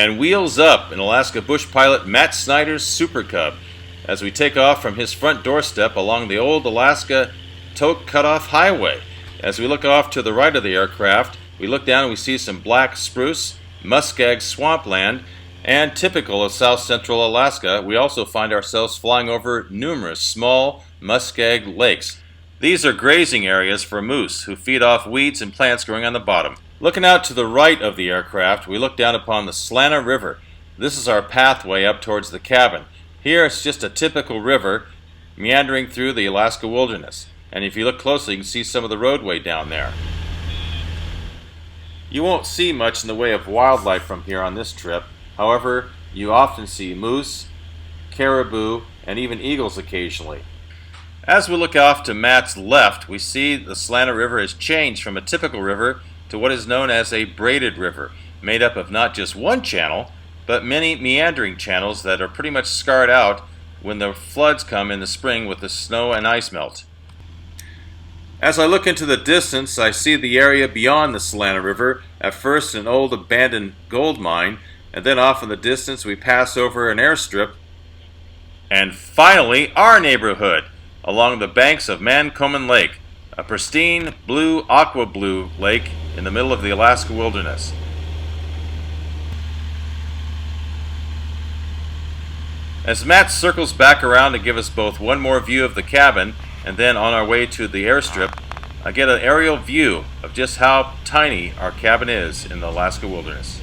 and wheels up in Alaska Bush pilot Matt Snyder's Super Cub as we take off from his front doorstep along the old Alaska Toke Cutoff Highway. As we look off to the right of the aircraft, we look down and we see some black spruce, muskeg swampland, and typical of south central Alaska, we also find ourselves flying over numerous small muskeg lakes. These are grazing areas for moose who feed off weeds and plants growing on the bottom. Looking out to the right of the aircraft, we look down upon the Slana River. This is our pathway up towards the cabin. Here it's just a typical river meandering through the Alaska wilderness. And if you look closely, you can see some of the roadway down there. You won't see much in the way of wildlife from here on this trip. However, you often see moose, caribou, and even eagles occasionally. As we look off to Matt's left, we see the Slana River has changed from a typical river to what is known as a braided river, made up of not just one channel, but many meandering channels that are pretty much scarred out when the floods come in the spring with the snow and ice melt. As I look into the distance, I see the area beyond the Slana River, at first an old abandoned gold mine, and then off in the distance we pass over an airstrip, and finally our neighborhood along the banks of Mankomen Lake, a pristine blue, aqua blue lake in the middle of the Alaska wilderness. As Matt circles back around to give us both one more view of the cabin and then on our way to the airstrip, I get an aerial view of just how tiny our cabin is in the Alaska wilderness.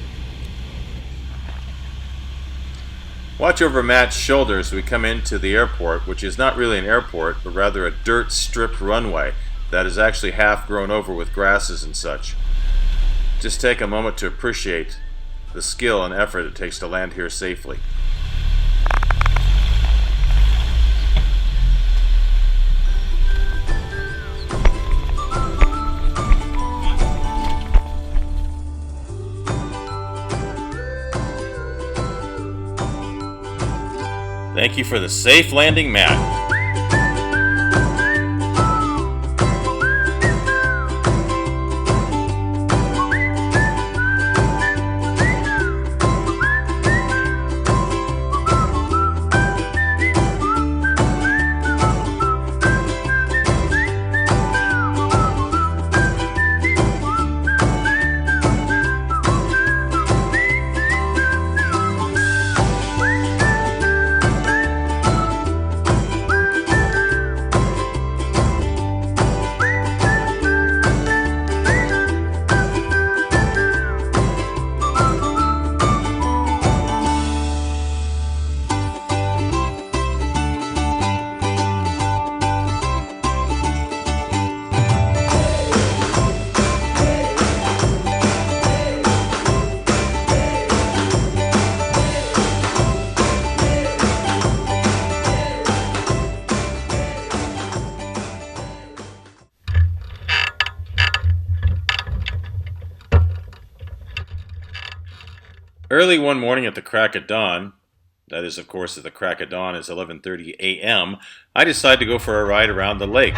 Watch over Matt's shoulder as we come into the airport, which is not really an airport, but rather a dirt stripped runway that is actually half grown over with grasses and such. Just take a moment to appreciate the skill and effort it takes to land here safely. Thank you for the safe landing, Matt. Early one morning at the crack of dawn, that is, of course, at the crack of dawn is 11:30 a.m., I decide to go for a ride around the lake.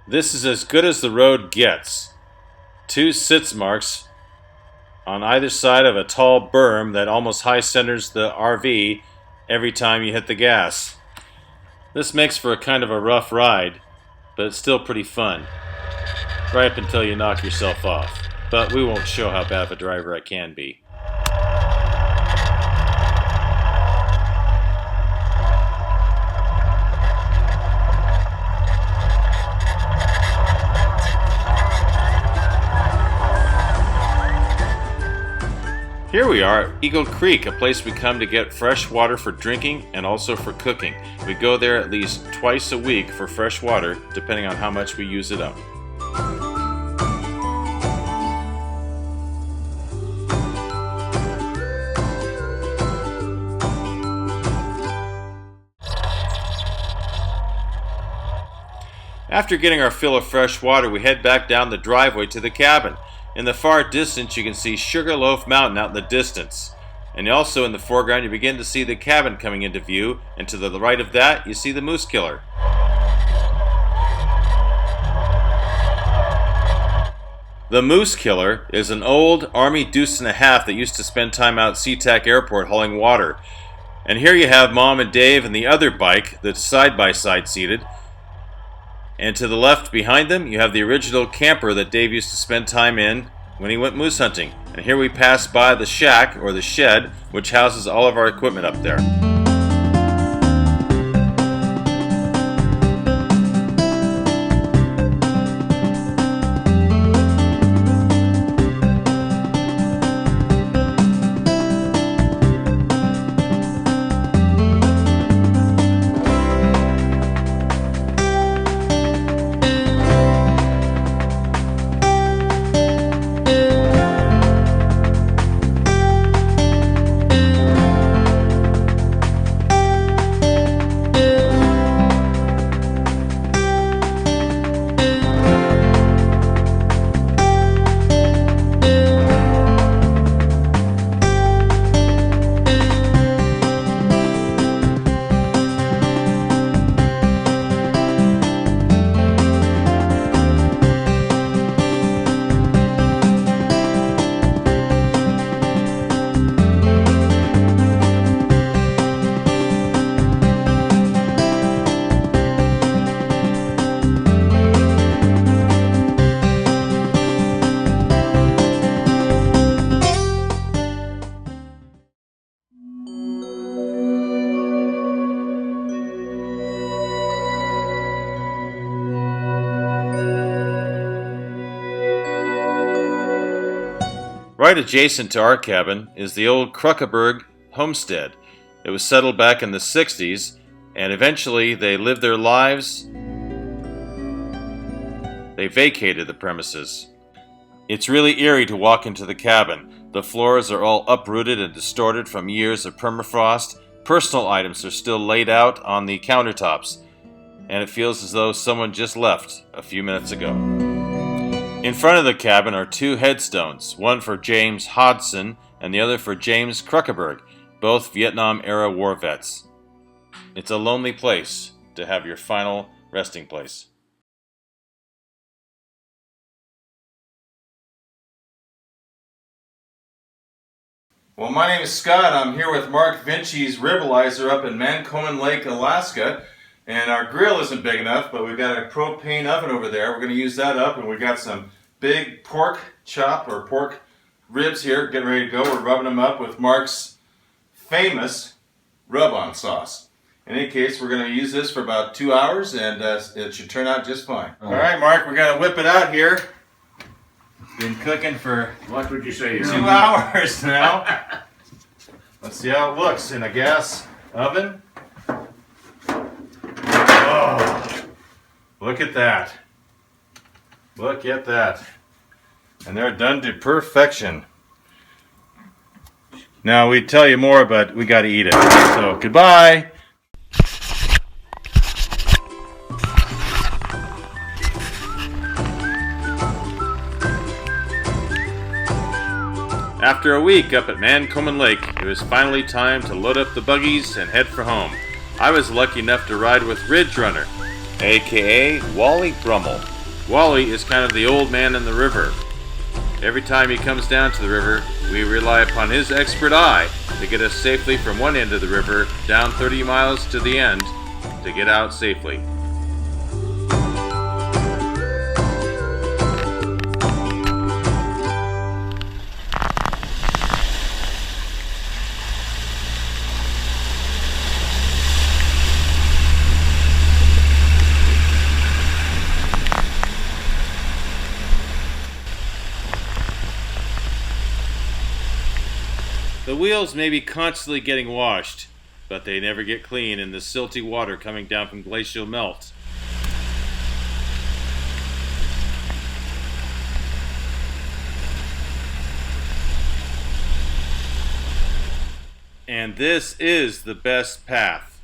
This is as good as the road gets. 2 sitz marks on either side of a tall berm that almost high centers the RV every time you hit the gas. This makes for a kind of a rough ride, but it's still pretty fun, right up until you knock yourself off. But we won't show how bad of a driver I can be. Here we are at Eagle Creek, a place we come to get fresh water for drinking and also for cooking. We go there at least twice a week for fresh water, depending on how much we use it up. After getting our fill of fresh water, we head back down the driveway to the cabin. In the far distance, you can see Sugarloaf Mountain out in the distance. And also in the foreground, you begin to see the cabin coming into view, and to the right of that, you see the moose killer. The Moose Killer is an old Army deuce and a half that used to spend time out at SeaTac Airport hauling water. And here you have Mom and Dave and the other bike that's side-by-side seated. And to the left behind them, you have the original camper that Dave used to spend time in when he went moose hunting. And here we pass by the shack, or the shed, which houses all of our equipment up there. Right adjacent to our cabin is the old Kruckeberg homestead. It was settled back in the 60s, and eventually they lived their lives. They vacated the premises. It's really eerie to walk into the cabin. The floors are all uprooted and distorted from years of permafrost. Personal items are still laid out on the countertops, and it feels as though someone just left a few minutes ago. In front of the cabin are two headstones, one for James Hodson and the other for James Kruckeberg, both Vietnam-era war vets. It's a lonely place to have your final resting place. Well, my name is Scott. I'm here with Mark Vinci's Ribalizer up in Mankomen Lake, Alaska. And our grill isn't big enough, but we've got a propane oven over there. We're going to use that up, and we've got some big pork chop or pork ribs here getting ready to go. We're rubbing them up with Mark's famous rub-on sauce. In any case, we're going to use this for about 2 hours, and it should turn out just fine. All right, Mark, we're going to whip it out here. Been cooking for What would you say? 2 hours now. Let's see how it looks in a gas oven. Oh, look at that. Look at that. And they're done to perfection. Now, we'd tell you more, but we got to eat it. So, goodbye. After a week up at Mankomen Lake, it was finally time to load up the buggies and head for home. I was lucky enough to ride with Ridge Runner, aka Wally Brummel. Wally is kind of the old man in the river. Every time he comes down to the river, we rely upon his expert eye to get us safely from one end of the river down 30 miles to the end to get out safely. The wheels may be constantly getting washed, but they never get clean in the silty water coming down from glacial melt. And this is the best path.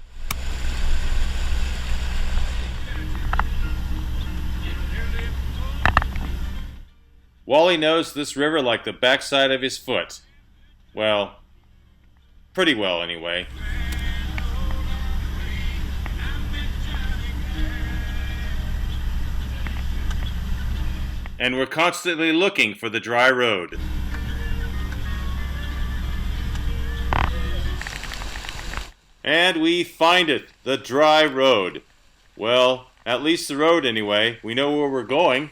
Wally knows this river like the backside of his foot. Well, pretty well anyway. and we're constantly looking for the dry road. And we find it, the dry road. Well, at least the road anyway. We know where we're going.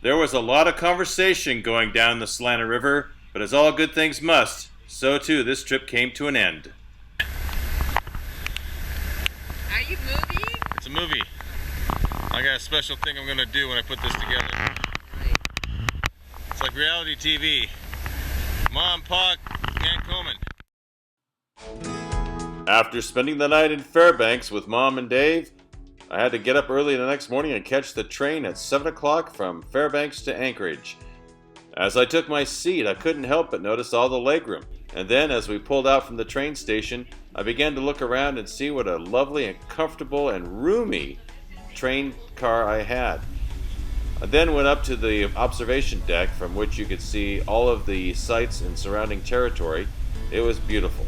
There was a lot of conversation going down the Slana River, but as all good things must, so too this trip came to an end. Are you moving? It's a movie. I got a special thing I'm gonna do when I put this together. It's like reality TV. Mom, Pa, Mankomen. After spending the night in Fairbanks with Mom and Dave, I had to get up early the next morning and catch the train at 7 o'clock from Fairbanks to Anchorage. As I took my seat, I couldn't help but notice all the legroom. And then, as we pulled out from the train station, I began to look around and see what a lovely and comfortable and roomy train car I had. I then went up to the observation deck from which you could see all of the sights in surrounding territory. It was beautiful.